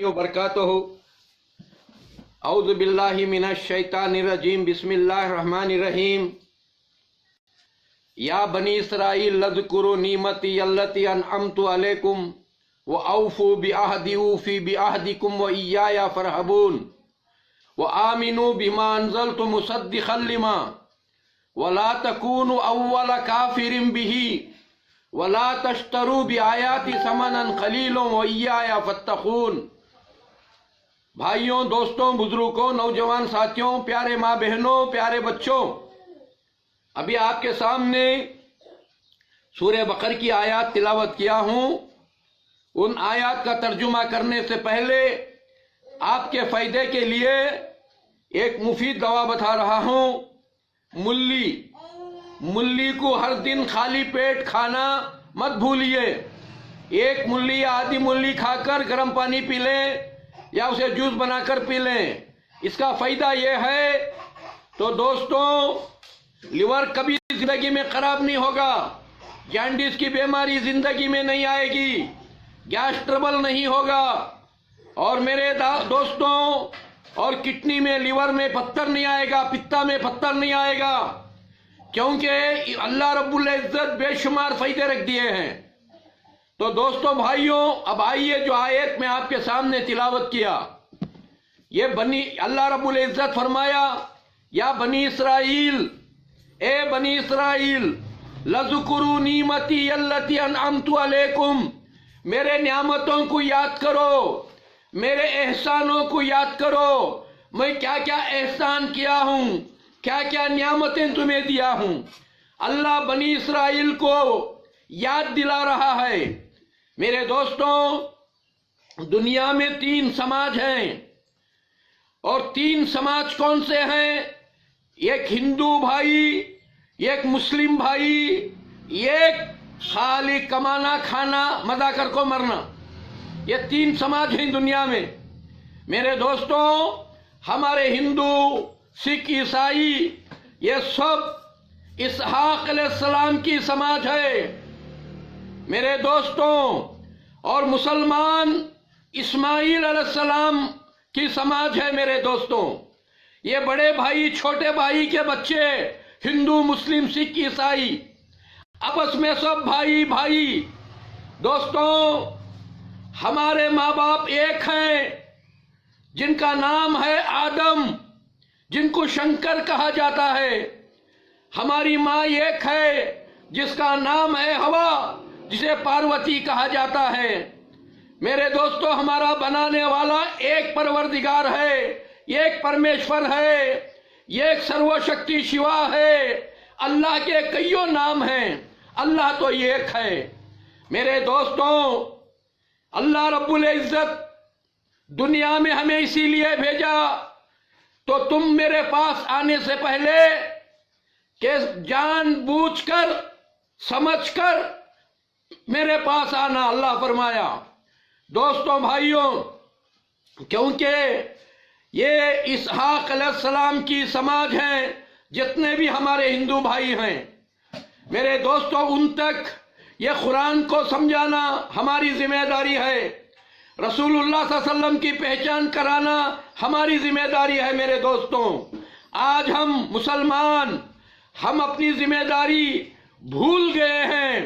وبرکاتہ اعوذ باللہ من الشیطان الرجیم بسم اللہ الرحمن الرحیم یا بنی اسرائیل اذکروا نعمتی التی انعمت علیکم واوفوا بعہدی اوفی بعہدکم وایای فارہبون وآمنوا بما انزلت مصدقا لما ولا تکونوا اول کافر به ولا تشتروا بآیاتی ثمنا قلیلا وایای فاتقون۔ بھائیوں، دوستوں، بزرگوں، نوجوان ساتھیوں، پیارے ماں بہنوں، پیارے بچوں، ابھی آپ کے سامنے سورہ بقرہ کی آیات تلاوت کیا ہوں۔ ان آیات کا ترجمہ کرنے سے پہلے آپ کے فائدے کے لیے ایک مفید دوا بتا رہا ہوں۔ ملی کو ہر دن خالی پیٹ کھانا مت بھولیے۔ ایک ملی یا آدھی ملی کھا کر گرم پانی پی لیں یا اسے جوس بنا کر پی لیں۔ اس کا فائدہ یہ ہے تو دوستوں، لیور کبھی زندگی میں خراب نہیں ہوگا، جانڈس کی بیماری زندگی میں نہیں آئے گی، گیس ٹربل نہیں ہوگا، اور میرے دوستوں، اور کڈنی میں لیور میں پتھر نہیں آئے گا، پتا میں پتھر نہیں آئے گا، کیونکہ اللہ رب العزت بے شمار فائدے رکھ دیے ہیں۔ تو دوستوں، بھائیوں، اب آئیے جو آیت میں آپ کے سامنے تلاوت کیا، یہ اللہ رب العزت فرمایا، یا بنی اسرائیل، اے بنی اسرائیل، لَذْكُرُوا نِعْمَتِيَ الَّتِي أَنْعَمْتُ عَلَيْكُمْ، میرے نعمتوں کو یاد کرو، میرے احسانوں کو یاد کرو، میں کیا کیا احسان کیا ہوں، کیا کیا نعمتیں تمہیں دیا ہوں۔ اللہ بنی اسرائیل کو یاد دلا رہا ہے۔ میرے دوستوں، دنیا میں 3 سماج ہیں، اور 3 سماج کون سے ہیں؟ ایک ہندو بھائی، ایک مسلم بھائی، ایک خالی کمانا کھانا مزہ کر کو مرنا۔ یہ 3 سماج ہیں دنیا میں۔ میرے دوستوں، ہمارے ہندو، سکھ، عیسائی، یہ سب اسحاق علیہ السلام کی سماج ہے میرے دوستوں، اور مسلمان اسماعیل علیہ السلام کی سماج ہے میرے دوستوں۔ یہ بڑے بھائی چھوٹے بھائی کے بچے، ہندو، مسلم، سکھ، عیسائی، آپس میں سب بھائی بھائی۔ دوستوں، ہمارے ماں باپ ایک ہیں جن کا نام ہے آدم، جن کو شنکر کہا جاتا ہے۔ ہماری ماں ایک ہے جس کا نام ہے ہوا، جسے پاروتی کہا جاتا ہے۔ میرے دوستو، ہمارا بنانے والا ایک پروردگار ہے، ایک پرمیشور ہے، ایک سرو شکتی شیوا ہے۔ اللہ کے کئیوں نام ہیں، اللہ تو ایک ہے۔ میرے دوستوں، اللہ رب العزت دنیا میں ہمیں اسی لیے بھیجا تو تم میرے پاس آنے سے پہلے کہ جان بوجھ کر سمجھ کر میرے پاس آنا، اللہ فرمایا۔ دوستوں، بھائیوں، کیونکہ یہ اسحاق علیہ السلام کی سماج ہیں، جتنے بھی ہمارے ہندو بھائی ہیں، میرے دوستوں، ان تک یہ قرآن کو سمجھانا ہماری ذمہ داری ہے، رسول اللہ صلی اللہ علیہ وسلم کی پہچان کرانا ہماری ذمہ داری ہے۔ میرے دوستوں، آج ہم مسلمان، ہم اپنی ذمہ داری بھول گئے ہیں۔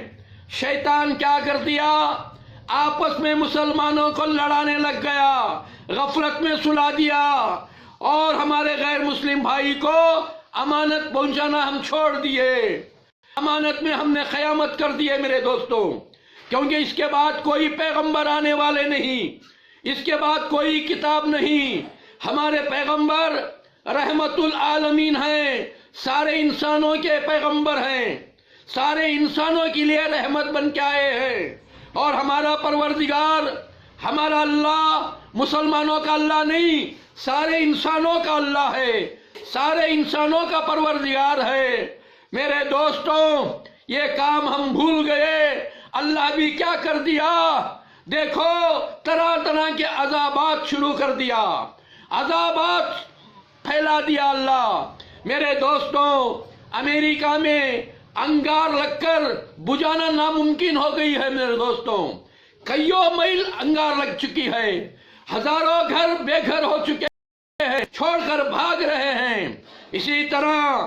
شیطان کیا کر دیا؟ آپس میں مسلمانوں کو لڑانے لگ گیا، غفلت میں سلا دیا، اور ہمارے غیر مسلم بھائی کو امانت پہنچانا ہم چھوڑ دیے، امانت میں ہم نے خیانت کر دیے میرے دوستوں، کیونکہ اس کے بعد کوئی پیغمبر آنے والے نہیں، اس کے بعد کوئی کتاب نہیں۔ ہمارے پیغمبر رحمت العالمین ہیں، سارے انسانوں کے پیغمبر ہیں، سارے انسانوں کے لیے رحمت بن کے آئے ہیں، اور ہمارا پروردگار، ہمارا اللہ مسلمانوں کا اللہ نہیں، سارے انسانوں کا اللہ ہے، سارے انسانوں کا پروردگار ہے۔ میرے دوستوں، یہ کام ہم بھول گئے۔ اللہ بھی کیا کر دیا؟ دیکھو، طرح طرح کے عذابات شروع کر دیا، عذابات پھیلا دیا اللہ۔ میرے دوستوں، امریکہ میں انگار لگ کر بجھانا ناممکن ہو گئی ہے میرے دوستوں، کئیوں میل انگار لگ چکی ہے۔ ہزاروں گھر بے گھر ہو چکے ہیں، چھوڑ کر بھاگ رہے ہیں۔ اسی طرح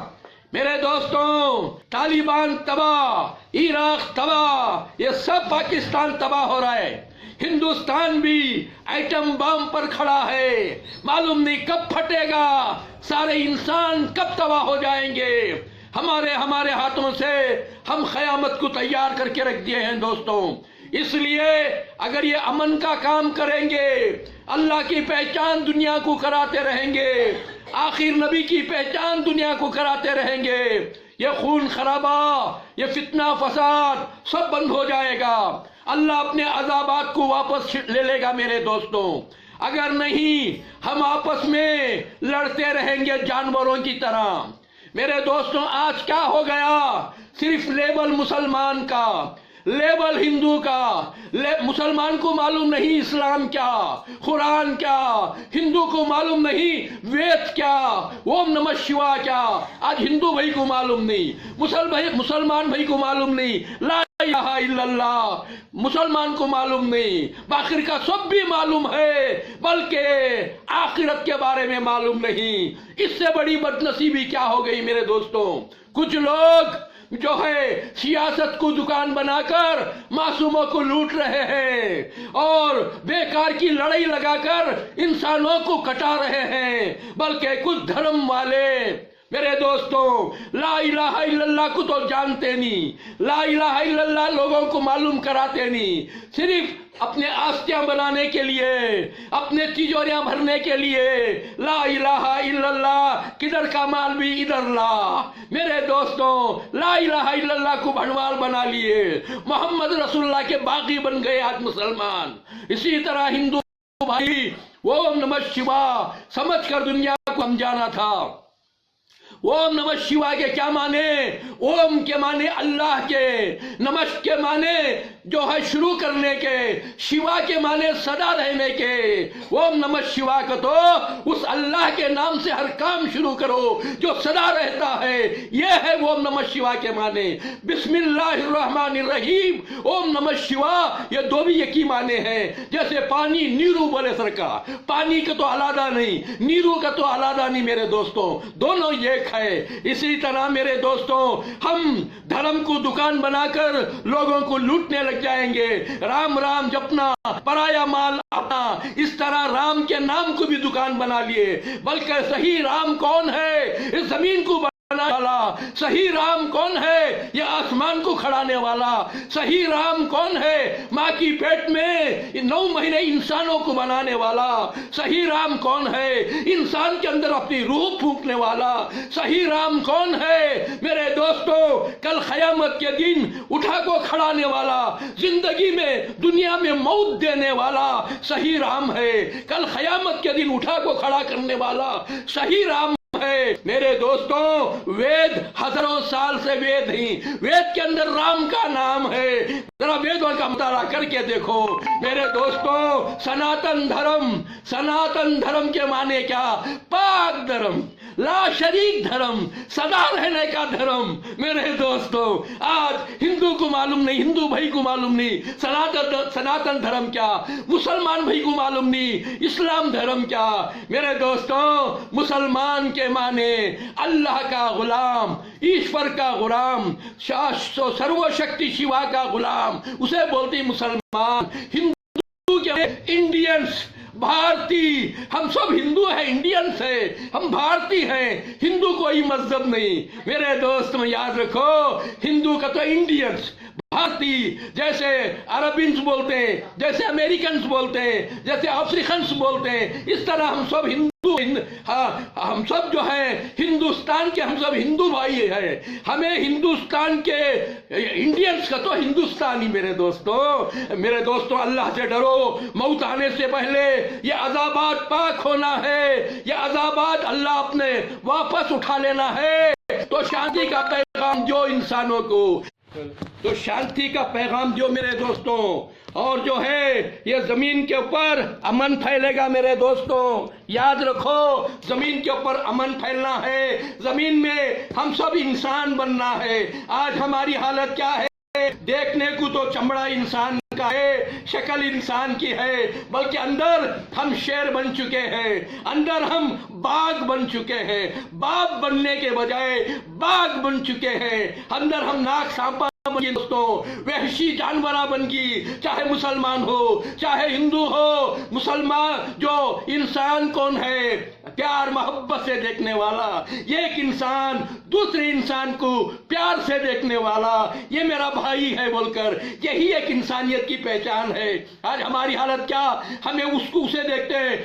میرے دوستوں، طالبان تباہ، عراق تباہ، یہ سب پاکستان تباہ ہو رہا ہے۔ ہندوستان بھی ایٹم بم پر کھڑا ہے، معلوم نہیں کب پھٹے گا، سارے انسان کب تباہ ہو جائیں گے۔ ہمارے ہاتھوں سے ہم قیامت کو تیار کر کے رکھ دیے ہیں دوستوں۔ اس لیے اگر یہ امن کا کام کریں گے، اللہ کی پہچان دنیا کو کراتے رہیں گے، آخر نبی کی پہچان دنیا کو کراتے رہیں گے، یہ خون خرابہ، یہ فتنہ فساد سب بند ہو جائے گا، اللہ اپنے عذابات کو واپس لے لے گا میرے دوستوں۔ اگر نہیں ہم آپس میں لڑتے رہیں گے جانوروں کی طرح۔ میرے دوستوں، آج کیا ہو گیا؟ صرف لیبل مسلمان کا، لیبل ہندو کا، مسلمان کو معلوم نہیں اسلام کیا، قرآن کیا، ہندو کو معلوم نہیں وید کیا، اوم نمہ شیوا کیا، آج ہندو بھائی کو معلوم نہیں، مسلمان بھائی کو معلوم نہیں، لا الہ الا اللہ مسلمان کو معلوم نہیں، باخر کا سب بھی معلوم ہے، بلکہ آخرت کے بارے میں معلوم نہیں۔ اس سے بڑی بدنصیبی کیا ہو گئی میرے دوستوں؟ کچھ لوگ جو ہے سیاست کو دکان بنا کر معصوموں کو لوٹ رہے ہیں اور بیکار کی لڑائی لگا کر انسانوں کو کٹا رہے ہیں، بلکہ کچھ دھرم والے میرے دوستوں لا الہ الا اللہ کو تو جانتے نہیں، لا الہ الا اللہ لوگوں کو معلوم کراتے نہیں، صرف اپنے آستیاں بنانے کے لیے، اپنے تجوریاں بھرنے کے لیے لا الہ الا اللہ، کدھر کا مال بھی ادھر لا۔ میرے دوستوں لا الہ الا اللہ کو بھنڈوال بنا لیے، محمد رسول اللہ کے باغی بن گئے آج مسلمان۔ اسی طرح ہندو بھائی اوم نمہ شیوا سمجھ کر دنیا کو سمجھانا تھا۔ اوم نمہ شیوا کے کیا معنی؟ اوم کے معنی اللہ کے، نمش کے معنی جو ہے شروع کرنے کے، شیوا کے معنی سدا رہنے کے۔ اوم نمہ شیوا کا تو اس اللہ کے نام سے ہر کام شروع کرو جو سدا رہتا ہے، یہ ہے اوم نمہ شیوا کے معنی۔ بسم اللہ الرحمن الرحیم، اوم نمہ شیوا، یہ دو بھی ایک ہی معنی ہے۔ جیسے پانی نیرو بولے سرکار، پانی کا تو علادہ نہیں، نیرو کا تو علادہ نہیں میرے دوستوں، دونوں ایک ہے۔ اسی طرح میرے دوستوں ہم دھرم کو دکان بنا کر لوگوں کو لوٹنے لگ جائیں گے، رام رام جپنا، پرایا مال اپنا، اس طرح رام کے نام کو بھی دکان بنا لیے، بلکہ صحیح رام کون ہے؟ اس زمین کو بنانے والا۔ صحیح رام کون ہے؟ یہ آسمان کو کھڑانے والا۔ صحیح رام کون ہے؟ ماں کی پیٹ میں 9 مہینے انسانوں کو بنانے والا۔ صحیح رام کون ہے؟ انسان کے اندر اپنی روح پھونکنے والا۔ صحیح رام کون ہے؟ میرے دوستو کل قیامت کے دن اٹھا کو کھڑانے والا، زندگی میں دنیا میں موت دینے والا صحیح رام ہے، کل قیامت کے دن اٹھا کو کھڑا کرنے والا صحیح رام ہے۔ میرے دوستوں وید ہزاروں سال سے وید ہی، وید کے اندر رام کا نام ہے، ذرا ویدوں کا مطالعہ کر کے دیکھو میرے دوستوں۔ سناتن دھرم کے معنی کیا؟ پاک دھرم، لا شریک دھرم، سدا رہنے کا دھرم۔ میرے دوستوں آج ہندو کو معلوم نہیں، ہندو بھائی کو معلوم نہیں سناتن دھرم کیا، مسلمان بھائی کو معلوم نہیں اسلام دھرم کیا۔ میرے دوستوں مسلمان کے معنی اللہ کا غلام، ایشور کا غلام، سرو شکتی شیوا کا غلام، اسے بولتی مسلمان۔ ہندو کے انڈینس، بھارتی، ہم سب ہندو ہیں، انڈینس ہیں، ہم بھارتی ہیں، ہندو کوئی مذہب نہیں۔ میرے دوست میں یاد رکھو ہندو کا تو انڈینس، بھارتی، جیسے عربینس بولتے ہیں، جیسے امریکنس بولتے ہیں، جیسے افریقنس بولتے ہیں، اس طرح ہم سب ہندو، ہم سب جو ہیں ہندوستان کے، ہم سب ہندو بھائی ہیں۔ ہمیں ہندوستان کے انڈینس کا تو ہندوستانی۔ میرے دوستوں اللہ سے ڈرو، موت آنے سے پہلے یہ عذابات پاک ہونا ہے، یہ عذابات اللہ اپنے واپس اٹھا لینا ہے۔ تو شانتی کا پیغام جو انسانوں کو، تو شانتی کا پیغام جو میرے دوستوں، اور جو ہے یہ زمین کے اوپر امن پھیلے گا میرے دوستوں۔ یاد رکھو زمین کے اوپر امن پھیلنا ہے، زمین میں ہم سب انسان بننا ہے۔ آج ہماری حالت کیا ہے؟ دیکھنے کو تو چمڑا انسان کا ہے، شکل انسان کی ہے، بلکہ اندر ہم شیر بن چکے ہیں، اندر ہم باغ بن چکے ہیں، باغ بننے کے بجائے باغ بن چکے ہیں، اندر ہم ناک سانپا بن گئی دوستوں، وحشی جانورہ بن گئی، چاہے مسلمان ہو چاہے ہندو ہو۔ مسلمان جو انسان کون ہے؟ پیار محبت سے دیکھنے والا، ایک انسان دوسرے انسان کو پیار سے دیکھنے والا، یہ میرا بھائی ہے بول کر، یہی ایک انسانیت کی پہچان ہے۔ آج ہماری حالت کیا؟ ہمیں اسے دیکھتے ہیں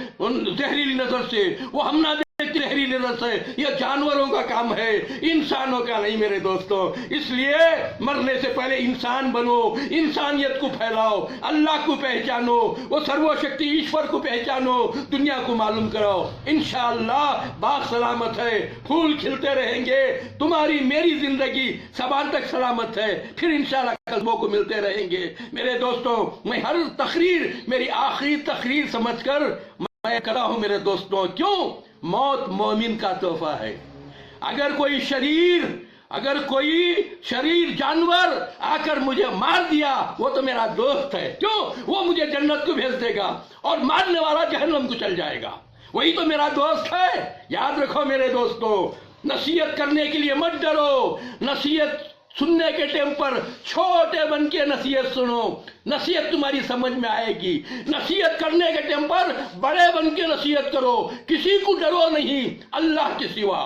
زہریلی نظر سے، وہ ہم نہ زہریلی نظر سے، یہ جانوروں کا کام ہے، انسانوں کا نہیں میرے دوستوں۔ اس لیے مرنے سے پہلے انسان بنو، انسانیت کو پھیلاؤ، اللہ کو پہچانو، وہ سرو شکتی ایشور کو پہچانو، دنیا کو معلوم کراؤ۔ انشاءاللہ باغ سلامت ہے، پھول کھلتے رہیں گے، تمہاری میری زندگی سوال تک سلامت ہے، پھر انشاءاللہ قلبوں کو ملتے رہیں گے۔ میرے دوستوں، میں ہر تقریر میری آخری تقریر سمجھ کر میں کرا ہوں میرے دوستوں۔ کیوں؟ موت مومن کا تحفہ ہے۔ اگر کوئی شریر جانور آ کر مجھے مار دیا، وہ تو میرا دوست ہے۔ کیوں؟ وہ مجھے جنت کو بھیج دے گا، اور مارنے والا جہنم کو چل جائے گا، وہی تو میرا دوست ہے۔ یاد رکھو میرے دوستوں، نصیحت کرنے کے لیے مت ڈرو، نصیحت سننے کے ٹائم پر چھوٹے بن کے نصیحت سنو، نصیحت تمہاری سمجھ میں آئے گی۔ نصیحت کرنے کے ٹائم پر بڑے بن کے نصیحت کرو، کسی کو ڈرو نہیں، اللہ کے سوا،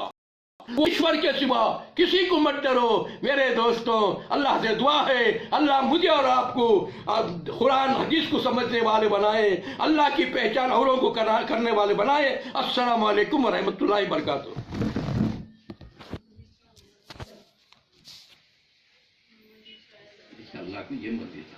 ایشور کے سوا کسی کو مت ڈرو میرے دوستوں۔ اللہ سے دعا ہے اللہ مجھے اور آپ کو قرآن حدیث کو سمجھنے والے بنائے، اللہ کی پہچان اوروں کو کرنے والے بنائے۔ السلام علیکم ورحمۃ اللہ وبرکاتہ۔ اللہ کو یہ مت دیتا۔